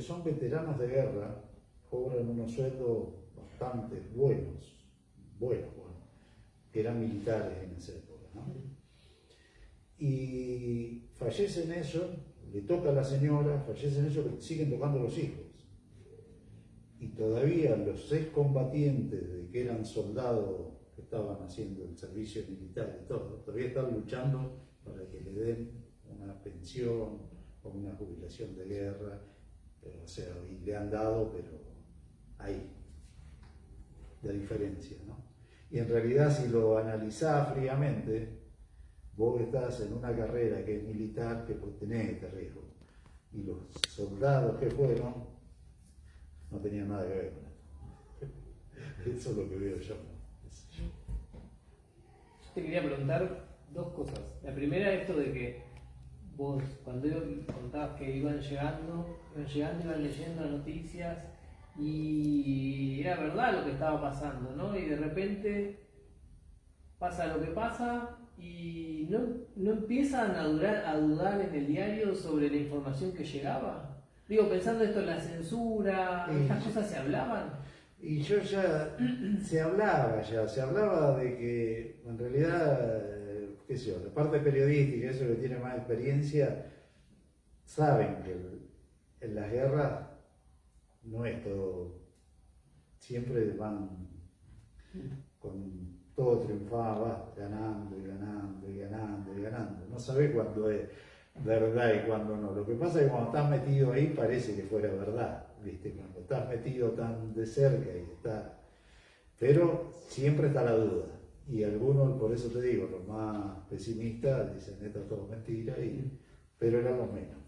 son veteranos de guerra, cobran unos sueldos bastante buenos, que eran militares en esa época, ¿no? Y fallecen ellos, le toca a la señora, fallecen ellos, le siguen tocando los hijos. Y todavía los excombatientes de que eran soldados que estaban haciendo el servicio militar y todo, todavía están luchando para que le den una pensión o una jubilación de guerra, o sea, y le han dado, pero ahí, la diferencia, ¿no? Y en realidad, si lo analizás fríamente, vos estás en una carrera que es militar, que tenés este riesgo. Y los soldados que fueron no tenían nada que ver con esto. Eso es lo que veo yo. Yo te quería preguntar dos cosas. La primera, esto de que vos, cuando contabas que iban llegando, iban leyendo las noticias y era verdad lo que estaba pasando, ¿no? Y de repente pasa lo que pasa y no empiezan a dudar en el diario sobre la información que llegaba. Digo, pensando esto en la censura, estas cosas se hablaban. Y yo ya, se hablaba de que en realidad, qué sé yo, la parte periodística, eso que tiene más experiencia, saben que en las guerras no es todo, siempre van con todo triunfado, vas ganando y ganando y ganando y ganando. No sabés cuándo es verdad y cuándo no. Lo que pasa es que cuando estás metido ahí parece que fuera verdad, ¿viste? Cuando estás metido tan de cerca y está. Pero siempre está la duda. Y algunos, por eso te digo, los más pesimistas dicen esto es todo mentira, pero eran los menos.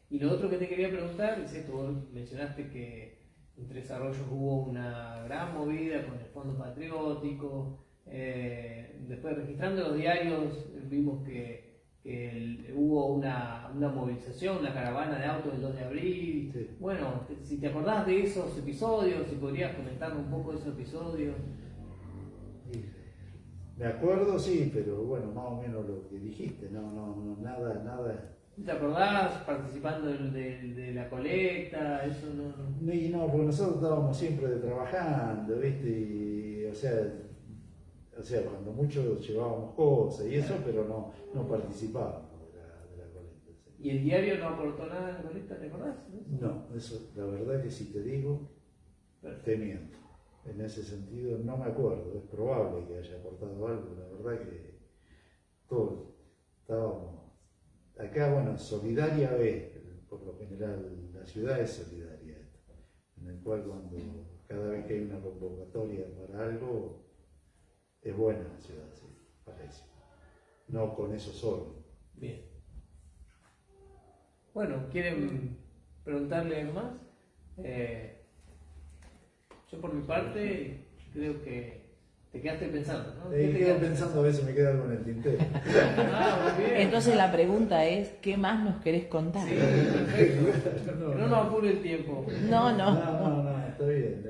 Y lo otro que te quería preguntar es esto, vos mencionaste que en Tres Arroyos hubo una gran movida con el Fondo Patriótico, después registrando los diarios vimos que hubo una movilización, una caravana de autos el 2 de abril. Sí. Bueno, si te acordás de esos episodios, si podrías comentarme un poco de esos episodios. Me acuerdo, sí, pero bueno, más o menos lo que dijiste, no, nada. ¿Te acordás participando de la colecta? Eso no. Y no, porque nosotros estábamos siempre trabajando, ¿viste? Y, o sea, cuando mucho llevábamos cosas y eso, pero no participábamos de la colecta. Sí. ¿Y el diario no aportó nada en la colecta, te acordás? No, eso, la verdad que si te digo, te miento. En ese sentido no me acuerdo, es probable que haya aportado algo, la verdad que todos estábamos. Acá, bueno, Solidaria B, por lo general, la ciudad es solidaria, en el cual cada vez que hay una convocatoria para algo, es buena la ciudad, sí, para eso. No con eso solo. Bien. Bueno, ¿quieren preguntarle algo más? Yo por mi parte creo que te quedaste pensando, ¿no? Me quedo pensando a veces me queda algo en el tintero. Muy bien. Entonces la pregunta es, ¿qué más nos querés contar? Sí, perfecto. No nos apure el tiempo. No. No, está bien.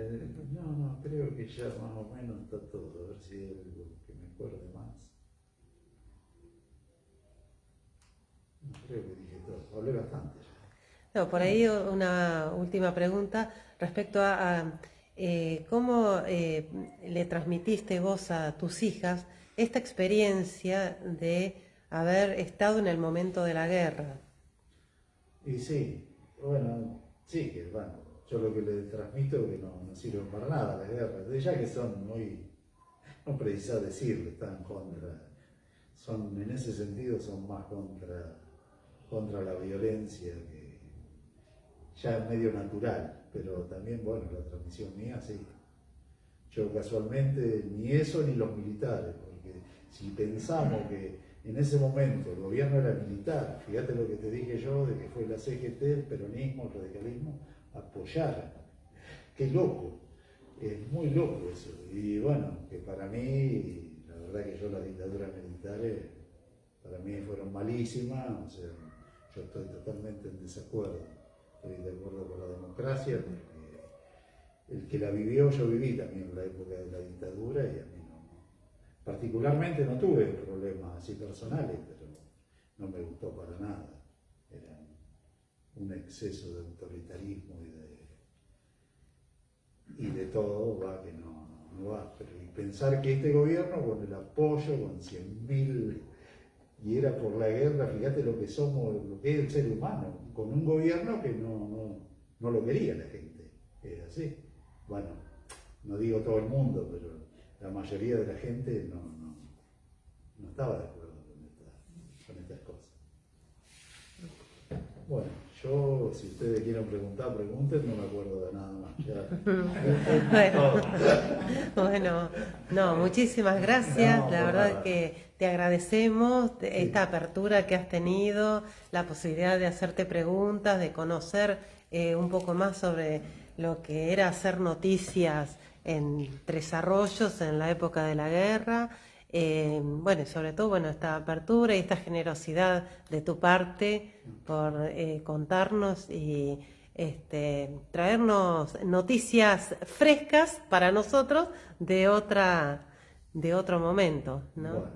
No, creo que ya más o menos está todo. A ver si hay algo que me acuerde más. No creo que dije todo. Hablé bastante ya. No, por ahí una última pregunta respecto a cómo le transmitiste vos a tus hijas esta experiencia de haber estado en el momento de la guerra. Y sí, bueno, sí, que bueno, yo lo que le transmito es que no sirven para nada las guerras, ya que son muy, no precisás decirlo, están en ese sentido son más contra la violencia, que ya es medio natural, pero también, bueno, la transmisión mía, sí. Yo casualmente ni eso ni los militares, porque si pensamos que en ese momento el gobierno era militar, fíjate lo que te dije yo, de que fue la CGT, el peronismo, el radicalismo, apoyaran. Qué loco, es muy loco eso. Y bueno, que para mí, la verdad que yo las dictaduras militares, para mí fueron malísimas, o sea, yo estoy totalmente en desacuerdo. Estoy de acuerdo con la democracia, porque el que la vivió, yo viví también la época de la dictadura y a mí particularmente no tuve problemas así personales, pero no me gustó para nada. Era un exceso de autoritarismo y de todo, va que no va. Pero y pensar que este gobierno, con el apoyo, con 100.000 y era por la guerra, fíjate lo que somos, lo que es el ser humano, con un gobierno que no lo quería la gente, es así. Bueno, no digo todo el mundo, pero la mayoría de la gente no estaba de acuerdo con estas cosas. Bueno, yo, si ustedes quieren preguntar, pregunten, no me acuerdo de nada más. Bueno, no, muchísimas gracias. No, la por verdad nada. que te agradecemos esta apertura que has tenido, la posibilidad de hacerte preguntas, de conocer un poco más sobre lo que era hacer noticias en Tres Arroyos en la época de la guerra. Bueno, y sobre todo, bueno, esta apertura y esta generosidad de tu parte por contarnos y traernos noticias frescas para nosotros de otro momento, ¿no? Bueno,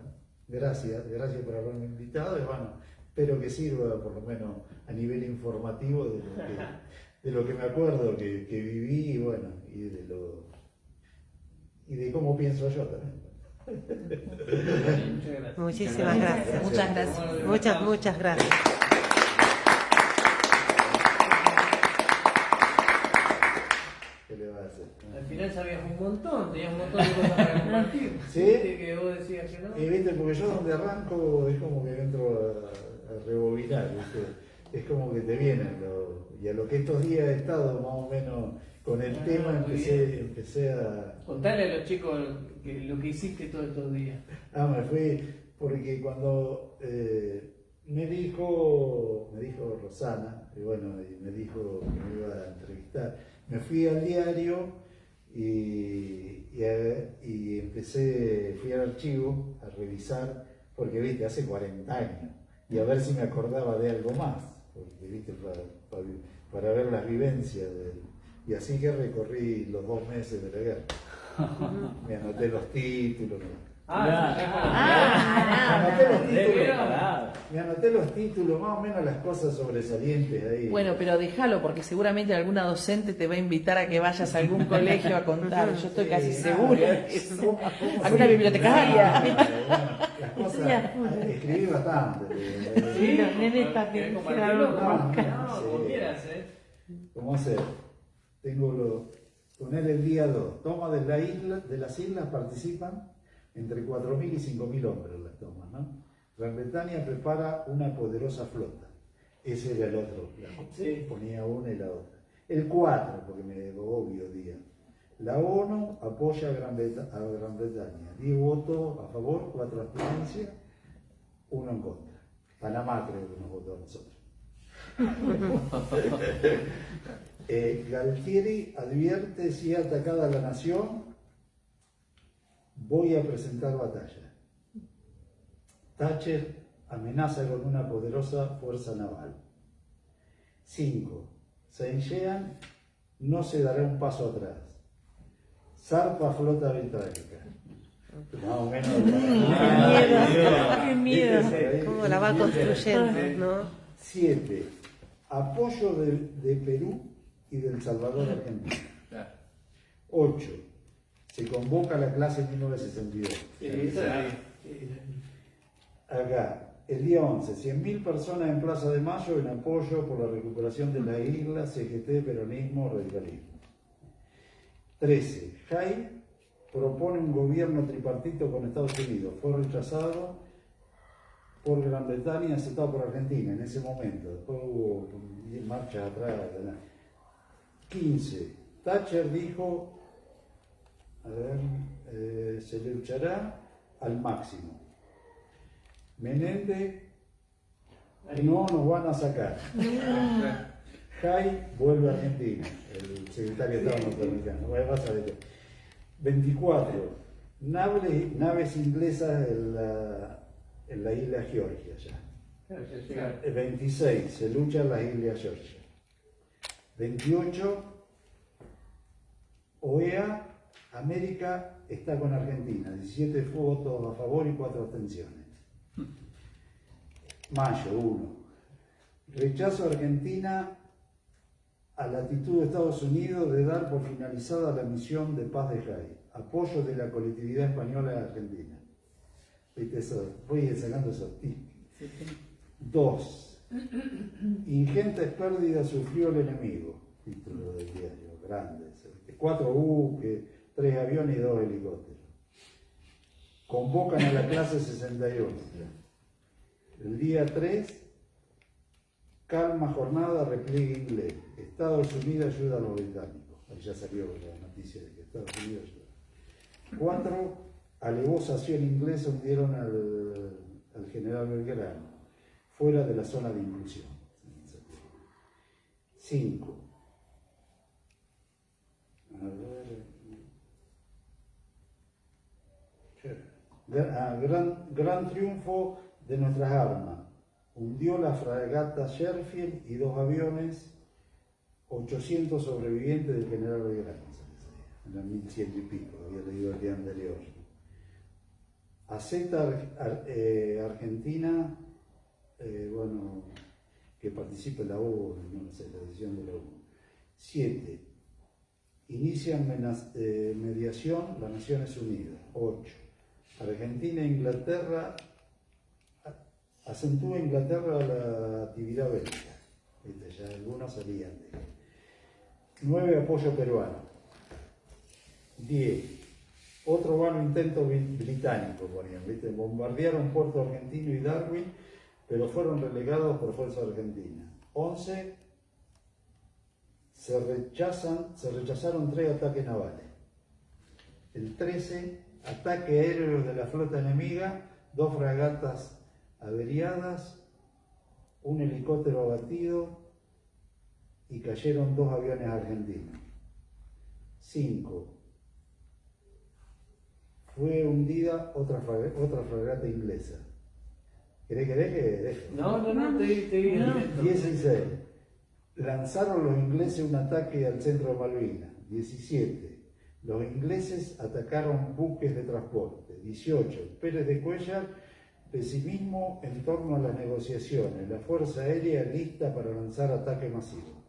gracias por haberme invitado y bueno, espero que sirva por lo menos a nivel informativo de lo que me acuerdo que viví y bueno, y de cómo pienso yo también. Muchísimas gracias. Muchas gracias. Muchas gracias. ¿Qué le va a hacer? Al final sabías un montón, tenías un montón de cosas para compartir. ¿Sí? ¿Viste que vos decías que no? Y viste, porque yo donde arranco es como que entro a rebobinar, ¿viste? Es como que te vienen, y a lo que estos días he estado más o menos con el tema, empecé a... Contale a los chicos lo que hiciste todos estos días. Me fui, porque cuando me dijo Rosana, y bueno, y me dijo que me iba a entrevistar, me fui al diario y fui al archivo a revisar, porque viste, hace 40 años, y a ver si me acordaba de algo más, porque viste, para ver las vivencias y así que recorrí los 2 meses de la guerra. Me anoté los títulos. Me anoté los títulos, más o menos las cosas sobresalientes ahí. Bueno, pero déjalo porque seguramente alguna docente te va a invitar a que vayas a algún colegio a contar. Yo estoy casi segura. Alguna bibliotecaria. Las cosas, escribí bastante. Sí, los nenes también. Como quieras, ¿Cómo hacer? Con él el día 2. Toma de las islas participan entre 4.000 y 5.000 hombres las tomas, ¿no? Gran Bretaña prepara una poderosa flota. Ese era el otro. Ponía una y la otra. El 4, porque me obvio día. La ONU apoya a Gran Bretaña. 10 votos a favor, 4 abstenencias, 1 en contra. Panamá creo que nos votó a nosotros. Galtieri advierte: si atacada la nación, voy a presentar batalla. Thatcher amenaza con una poderosa fuerza naval. 5. Saint-Jean no se dará un paso atrás. Zarpa flota británica. Más o menos. ¡Qué miedo! ¿Cómo la va construyendo, no? 7. Apoyo de Perú y del Salvador a Argentina. 8. Se convoca la clase 1962. Acá, el día 11, 100.000 personas en Plaza de Mayo en apoyo por la recuperación de la isla, CGT, peronismo, radicalismo. 13. Jay propone un gobierno tripartito con Estados Unidos. Fue rechazado por Gran Bretaña y aceptado por Argentina en ese momento. Después hubo marchas atrás. 15. Thatcher dijo, se luchará al máximo. Menéndez, no nos van a sacar. Jay vuelve a Argentina, el secretario de Estado norteamericano. 24. Naves inglesas en la isla Georgia ya. 26. Se lucha en las islas Georgia. 28. OEA, América está con Argentina. 17 votos a favor y 4 abstenciones. Mayo 1. Rechazo a Argentina a la actitud de Estados Unidos de dar por finalizada la misión de paz de Jay. Apoyo de la colectividad española en Argentina. ¿Viste eso? Voy sacando esos tips. 2. Ingentes pérdidas sufrió el enemigo. Título del diario, grandes. 4 buques, 3 aviones y 2 helicópteros. Convocan a la clase 61. El día 3, calma jornada, repliegue inglés. Estados Unidos ayuda a los británicos. Ahí ya salió la noticia de que Estados Unidos ayuda. 4, alevosa acción inglesa hundieron al general Belgrano, fuera de la zona de inclusión. 5. Gran triunfo de nuestras armas. Hundió la fragata Sherfield y 2 aviones, 800 sobrevivientes del general Belgrano. En el 1100 y pico, había leído el día anterior. Aceta Argentina, bueno, que participe en la ONU, no sé, la decisión de la ONU. 7. Inician mediación las Naciones Unidas. 8. Argentina e Inglaterra, acentúa Inglaterra la actividad bélica. Ya algunos salían de 9. Apoyo peruano. 10. Otro vano intento británico, ponían, ¿viste? Bombardearon Puerto Argentino y Darwin, pero fueron relegados por fuerza argentina. 11. Se rechazaron 3 ataques navales. El 13, ataque aéreo de la flota enemiga, 2 fragatas averiadas, 1 helicóptero abatido y cayeron 2 aviones argentinos. 5. Fue hundida otra fragata inglesa. ¿Querés que deje? No, estoy bien. 16. Lanzaron los ingleses un ataque al centro de Malvinas. 17. Los ingleses atacaron buques de transporte. 18. Pérez de Cuellar, pesimismo en torno a las negociaciones. La Fuerza Aérea lista para lanzar ataque masivo.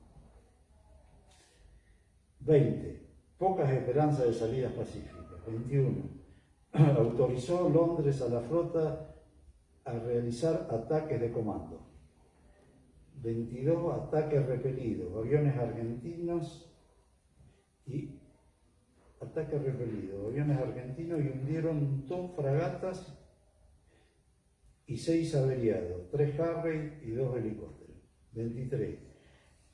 20. Pocas esperanzas de salidas pacíficas. 21. Autorizó Londres a la flota a realizar ataques de comando. 22. Ataques repelidos. Aviones argentinos y hundieron 2 fragatas y 6 averiados, 3 Harrier y 2 helicópteros. 23.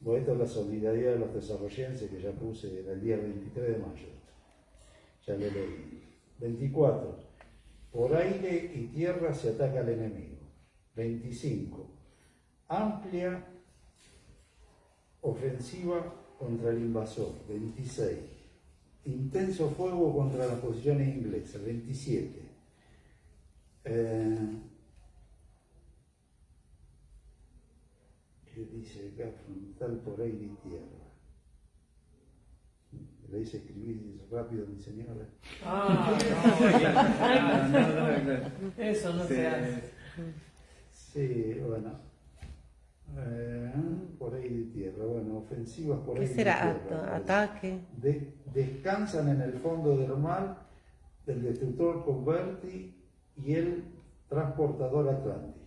Bueno, esto es la solidaridad de los desarrollenses que ya puse, era el día 23 de mayo. Ya lo leí. 24. Por aire y tierra se ataca al enemigo. 25. Amplia ofensiva contra el invasor. 26. Intenso fuego contra las posiciones inglesas. 27. ¿Qué dice acá? Frontal por aire y tierra. Le dice escribir rápido, mi señora. No. Eso no se hace. Sí, bueno. Por ahí de tierra, bueno, ofensivas por ahí ¿Qué de será? tierra. ¿Ataque? Descansan en el fondo del mar el destructor Converti y el transportador Atlantic.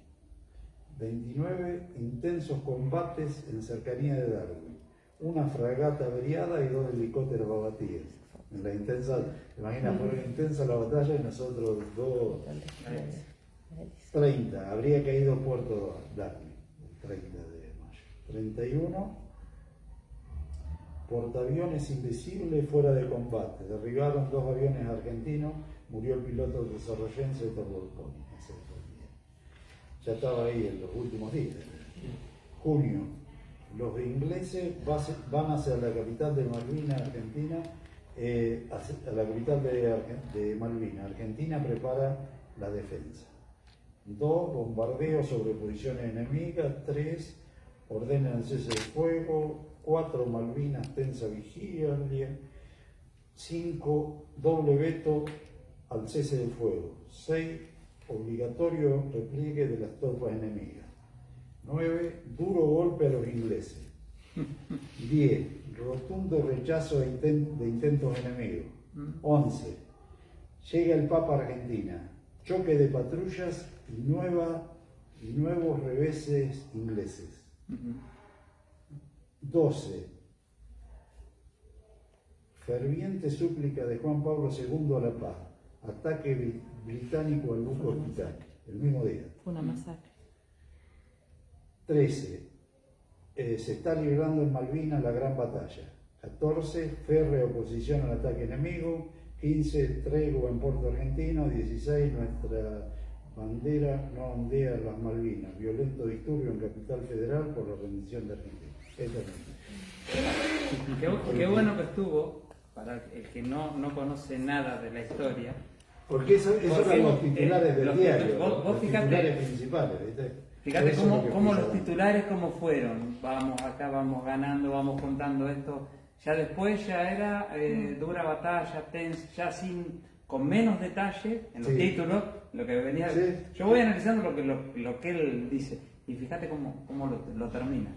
29. Intensos combates en cercanía de Darwin. Una fragata averiada y 2 helicópteros abatidos. En la intensa, imagina, fue intensa la batalla y nosotros 2. 30. Habría caído Puerto Darwin, el 30 de mayo. 31. Portaaviones invisibles fuera de combate. Derribaron 2 aviones argentinos. Murió el piloto desarrollense de Torborconi. Ya estaba ahí en los últimos días. Junio. Los ingleses van hacia la capital de Malvinas, Argentina. A la capital de Malvinas. Argentina prepara la defensa. 2. Bombardeos sobre posiciones enemigas. 3. Ordenan el cese de fuego. 4. Malvinas, tensa vigilia. 5. Doble veto al cese del fuego. 6. Obligatorio repliegue de las tropas enemigas. 9. Duro golpe a los ingleses. 10. Rotundo rechazo de intentos enemigos. 11. Llega el Papa a Argentina. Choque de patrullas y nueva y nuevos reveses ingleses. Ujú. 12. Ferviente súplica de Juan Pablo II a la paz. Ataque británico al buque hospital, el mismo día. Fue una masacre. 13. Se está librando en Malvinas la gran batalla. 14. Férrea oposición al ataque enemigo. 15. Tregua en Puerto Argentino. 16. Nuestra bandera no ondea las Malvinas. Violento disturbio en Capital Federal por la rendición de Argentina. Esta es Qué bueno que estuvo, para el que no conoce nada de la historia. Porque eso eran los titulares del los diario. vos los fijate- titulares principales, ¿viste? Fíjate Eso es lo que cómo los pensaba. titulares cómo fueron. Vamos acá, vamos ganando, vamos contando esto. Ya después ya era dura batalla, tensa, ya con menos detalle en los Sí. títulos, lo que venía. Sí. Yo voy analizando lo que él dice y fíjate cómo lo termina.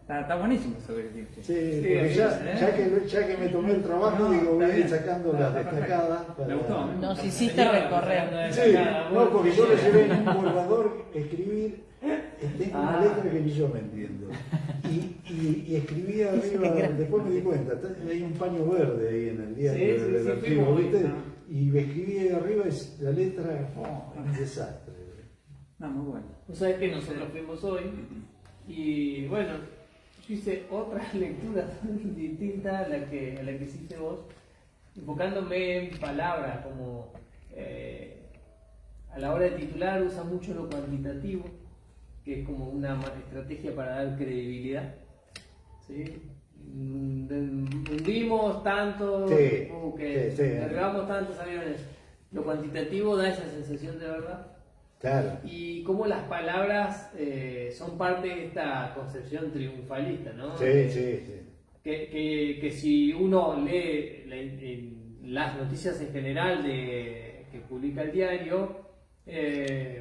Está buenísimo eso que dijiste. Sí, porque ya que me tomé el trabajo, No, digo, voy está a ir bien. sacando Está las perfecto. destacadas. Me gustó. Nos hiciste recorrer. Sí, no, porque yo lo llevé en un borrador, escribir, tengo una letra que ni yo me entiendo. Y escribí arriba, después me di cuenta, hay un paño verde ahí en el diario del archivo, fuimos, ¿viste? ¿no? Y me escribí arriba la letra, un desastre. No, muy bueno. Vos sabés que nosotros fuimos hoy y bueno, yo hice otra lectura distinta a la que hiciste vos, enfocándome en palabras como a la hora de titular usa mucho lo cuantitativo, que es como una estrategia para dar credibilidad. ¿Sí? Hundimos tanto, Sí, que sí. cargamos tantos aviones. Lo cuantitativo da esa sensación de verdad. Claro. Y cómo las palabras son parte de esta concepción triunfalista, ¿no? Sí, sí, sí. Que si uno lee las noticias en general que publica el diario,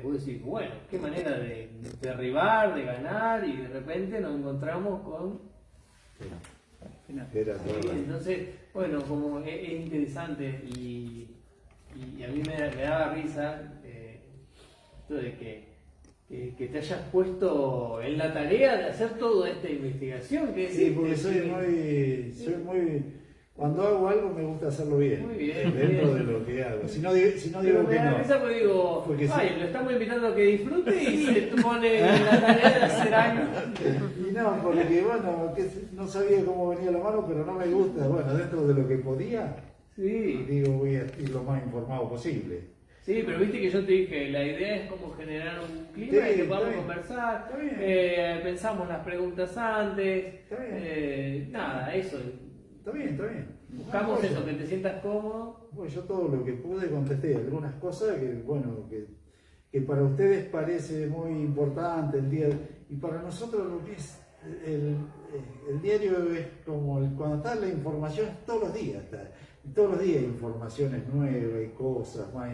vos decís, bueno, qué manera de derribar, de ganar, y de repente nos encontramos con... Era todo. Sí, entonces, bueno, como es interesante y a mí me daba risa esto de que te hayas puesto en la tarea de hacer toda esta investigación. Sí, porque soy muy... Cuando hago algo me gusta hacerlo bien. Muy bien, dentro bien. de lo que hago. Si no Pero digo me que da no. risa porque digo, Porque ay, sí. lo estamos invitando a que disfrute y se pone en la tarea de hacer algo. Y no, porque bueno, no sabía cómo venía la mano, pero no me gusta. Bueno, dentro de lo que podía, Sí, digo, voy a ir lo más informado posible. sí, pero viste que yo te dije, la idea es como generar un clima Sí, en que está podamos bien. conversar, Está bien. pensamos las preguntas antes, Está bien. nada, eso, Está bien, está bien. buscamos Bueno, eso, que te sientas cómodo. Bueno, yo todo lo que pude contesté, algunas cosas que, bueno, que para ustedes parece muy importante el día, y para nosotros lo que es el diario es como cuando está la información, todos los días hay informaciones nuevas y cosas, más,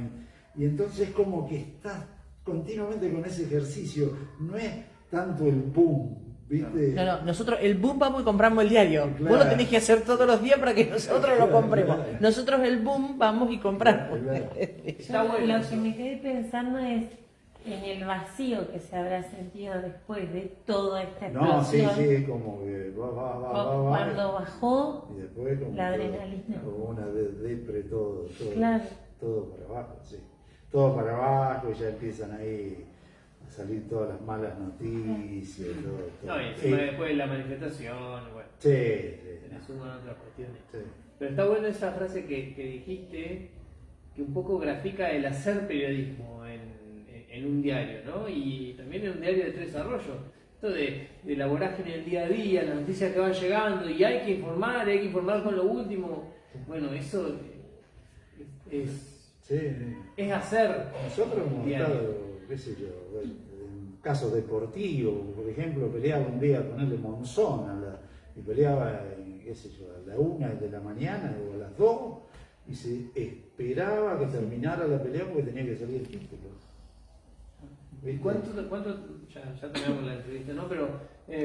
y entonces como que estás continuamente con ese ejercicio, no es tanto el boom, ¿viste? No, nosotros el boom vamos y compramos el diario. Claro. Vos lo tenés que hacer todos los días para que nosotros lo compremos. Nosotros el boom vamos y compramos. Claro. Está Yo bueno. lo que me quedé pensando es en el vacío que se habrá sentido después de toda esta No, sí, explosión. sí, es como que va. Cuando bajó, Y después como la todo, adrenalina. como una depre, todo Claro. todo para abajo, sí. Todo para abajo y ya empiezan ahí a salir todas las malas noticias, todo. No, y encima después la manifestación, bueno, Sí, se le sí, suman otras cuestiones. sí. Pero está bueno esa frase que dijiste, que un poco grafica el hacer periodismo en un diario, ¿no? Y también en un diario de Tres Arroyos. Esto de la vorágine del día a día, las noticias que van llegando, y hay que informar con lo último. Bueno, eso Sí. es hacer. Nosotros hemos diario. estado, qué sé yo, en casos deportivos, por ejemplo, peleaba un día con él de Monzón, y peleaba, qué sé yo, a la 1 de la mañana o a las 2, y se esperaba que terminara la pelea porque tenía que salir el título. ¿Viste? ¿Cuánto ya tenemos la entrevista, ¿no? Pero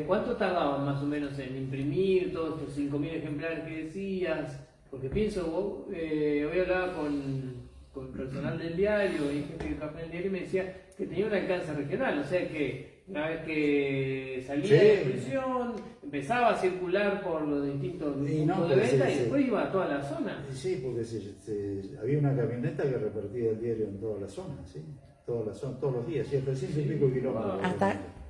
¿cuánto tardaban más o menos en imprimir todos estos 5.000 ejemplares que decías? Porque pienso, hoy hablaba con personal del diario y gente que trabaja en el diario y me decía que tenía un alcance regional, o sea que una vez que salía Sí. de prisión, empezaba a circular por los distintos Y no, puntos de pero venta sí, y sí. después iba a toda la zona. Sí, porque había una camioneta que repartía el diario en toda la zona, ¿sí? Todos los días, hasta 100 y pico kilómetros.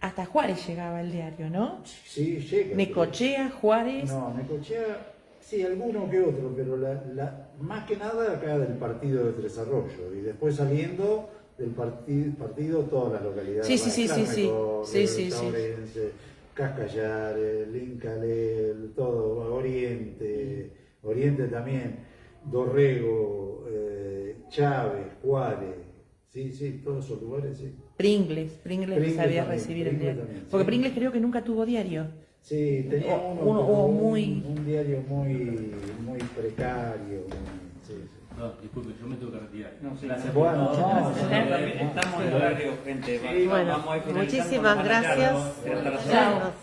Hasta Juárez llegaba el diario, ¿no? Sí, llega. Necochea, Juárez. No, Necochea, sí, alguno que otro, pero más que nada acá del partido de Tres Arroyos, y después saliendo del partido todas las localidades. Sí, sí, sí, sí, sí. Clarmeco, Sí, sí, sí. Taurense, Cascallares, Lincalel, todo, Oriente también, Dorrego, Chávez, Juárez, sí, todos esos lugares, sí. Pringles Pringles sabía también, recibir el Pringles diario. también, Porque sí. Pringles creo que nunca tuvo diario. Sí, tenía un diario muy precario. Sí. No, disculpe, yo me tengo que retirar. No, sí. Gracias Bueno, por todo. no, Gracias. Estamos en horario, gente. Sí, Vamos bueno, a ir finalizando muchísimas para mañana. gracias. Hasta la Ya semana. nos